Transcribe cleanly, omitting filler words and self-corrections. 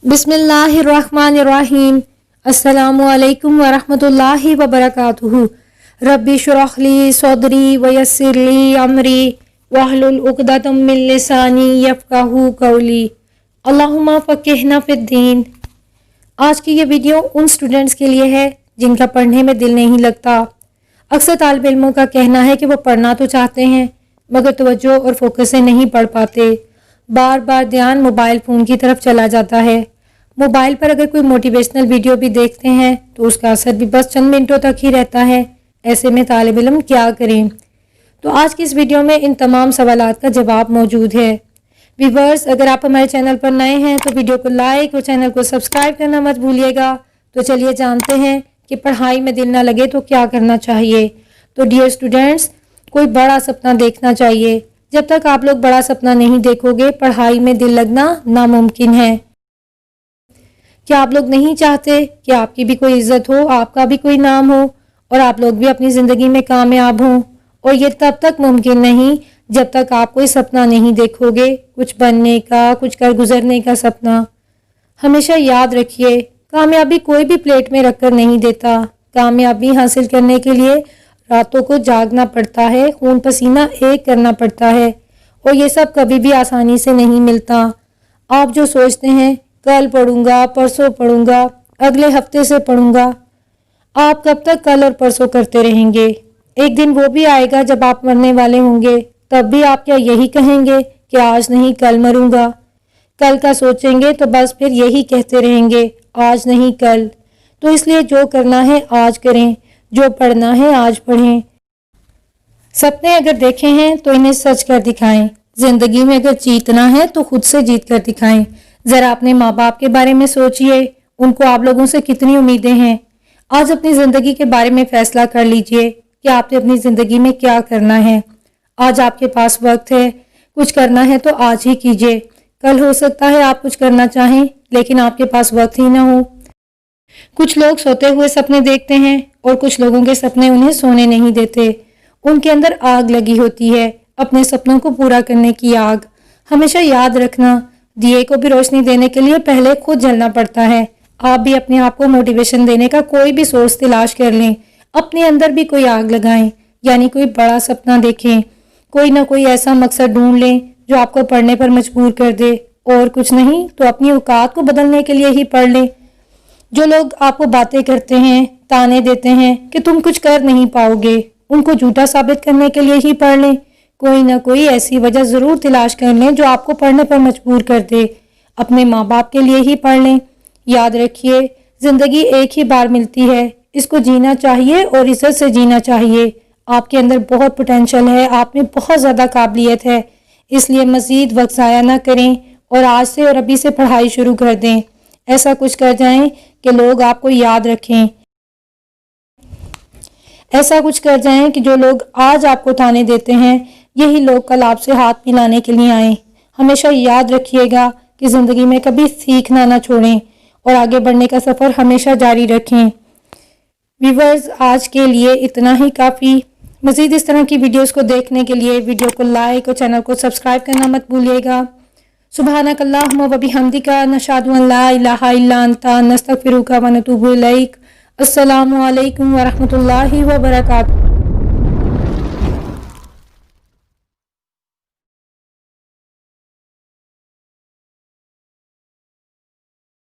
बिस्मिल्लाहिर्रहमानिर्रहीम। अस्सलामुअलैकुम वरहमतुल्लाहि वबरकातुहू। रब्बि शुरह ली सदरी वयस्सिर ली अमरी वहलुल उक़दतम मिन लिसानी यफ़क़हू क़ौली। अल्लाहुम्मा फ़क़िहना फ़िद्दीन। आज की ये वीडियो उन स्टूडेंट्स के लिए है जिनका पढ़ने में दिल नहीं लगता। अक्सर तालिब इल्मों का कहना है कि वो पढ़ना तो चाहते हैं मगर तवज्जो और फोकस से नहीं पढ़ पाते। बार बार ध्यान मोबाइल फ़ोन की तरफ चला जाता है। मोबाइल पर अगर कोई मोटिवेशनल वीडियो भी देखते हैं तो उसका असर भी बस चंद मिनटों तक ही रहता है। ऐसे में तालिब इल्म क्या करें? तो आज की इस वीडियो में इन तमाम सवालात का जवाब मौजूद है। व्यूअर्स, अगर आप हमारे चैनल पर नए हैं तो वीडियो को लाइक और चैनल को सब्सक्राइब करना मत भूलिएगा। तो चलिए जानते हैं कि पढ़ाई में दिल ना लगे तो क्या करना चाहिए। तो डियर स्टूडेंट्स, कोई बड़ा सपना देखना चाहिए। जब तक आप लोग बड़ा सपना नहीं देखोगे पढ़ाई में दिल लगना नामुमकिन है। क्या आप लोग नहीं चाहते कि आपकी भी कोई इज्जत हो, आपका भी कोई नाम हो और आप लोग भी अपनी ज़िंदगी में कामयाब हों? और ये तब तक मुमकिन नहीं जब तक आप कोई सपना नहीं देखोगे, कुछ बनने का, कुछ कर गुजरने का सपना। हमेशा याद रखिए, कामयाबी कोई भी प्लेट में रखकर नहीं देता। कामयाबी हासिल करने के लिए रातों को जागना पड़ता है, खून पसीना एक करना पड़ता है और ये सब कभी भी आसानी से नहीं मिलता। आप जो सोचते हैं कल पढ़ूंगा, परसों पढ़ूंगा, अगले हफ्ते से पढ़ूंगा, आप कब तक कल और परसों करते रहेंगे? एक दिन वो भी आएगा जब आप मरने वाले होंगे। तब भी आप क्या यही कहेंगे कि आज नहीं कल मरूंगा? कल का सोचेंगे तो बस फिर यही कहते रहेंगे, आज नहीं कल। तो इसलिए जो करना है आज करें, जो पढ़ना है आज पढ़ें। सपने अगर देखे हैं तो इन्हें सच कर दिखाएं। जिंदगी में अगर जीतना है तो खुद से जीत कर दिखाएं। जरा अपने माँ बाप के बारे में सोचिए, उनको आप लोगों से कितनी उम्मीदें हैं। आज अपनी ज़िंदगी के बारे में फैसला कर लीजिए कि आपने अपनी ज़िंदगी में क्या करना है। आज आपके पास वक्त है, कुछ करना है तो आज ही कीजिए। कल हो सकता है आप कुछ करना चाहें लेकिन आपके पास वक्त ही ना हो। कुछ लोग सोते हुए सपने देखते हैं और कुछ लोगों के सपने उन्हें सोने नहीं देते। उनके अंदर आग लगी होती है, अपने सपनों को पूरा करने की आग। हमेशा याद रखना, दिए को भी रोशनी देने के लिए पहले खुद जलना पड़ता है। आप भी अपने आप को मोटिवेशन देने का कोई भी सोर्स तलाश कर लें, अपने अंदर भी कोई आग लगाएं, यानी कोई बड़ा सपना देखें। कोई ना कोई ऐसा मकसद ढूंढ लें जो आपको पढ़ने पर मजबूर कर दे, और कुछ नहीं तो अपनी औकात को बदलने के लिए ही पढ़ लें। जो लोग आपको बातें करते हैं, ताने देते हैं कि तुम कुछ कर नहीं पाओगे, उनको झूठा साबित करने के लिए ही पढ़ लें। कोई ना कोई ऐसी वजह ज़रूर तलाश कर लें जो आपको पढ़ने पर मजबूर कर दे। अपने माँ बाप के लिए ही पढ़ लें। याद रखिए, ज़िंदगी एक ही बार मिलती है, इसको जीना चाहिए और इज्जत से जीना चाहिए। आपके अंदर बहुत पोटेंशियल है, आप में बहुत ज़्यादा काबिलियत है, इसलिए मज़ीद वक्त ज़ाया ना करें और आज से और अभी से पढ़ाई शुरू कर दें। ऐसा कुछ कर जाएं कि लोग आपको याद रखें। ऐसा कुछ कर जाएं कि जो लोग आज आपको ताने देते हैं यही लोग कल आपसे हाथ मिलाने के लिए आएं। हमेशा याद रखिएगा कि ज़िंदगी में कभी सीखना ना छोड़ें और आगे बढ़ने का सफ़र हमेशा जारी रखें। व्यूअर्स, आज के लिए इतना ही काफ़ी। मज़ीद इस तरह की वीडियोस को देखने के लिए वीडियो को लाइक और चैनल को सब्सक्राइब करना मत भूलिएगा। सुब्हानक अल्लाहुम्मा व बिहम्दिका नशहदु अन ला इलाहा इल्ला अंता नस्तगफिरुका व नतूबु इलैक। अस्सलामु अलैकुम व रहमतुल्लाहि व बरकातुहू।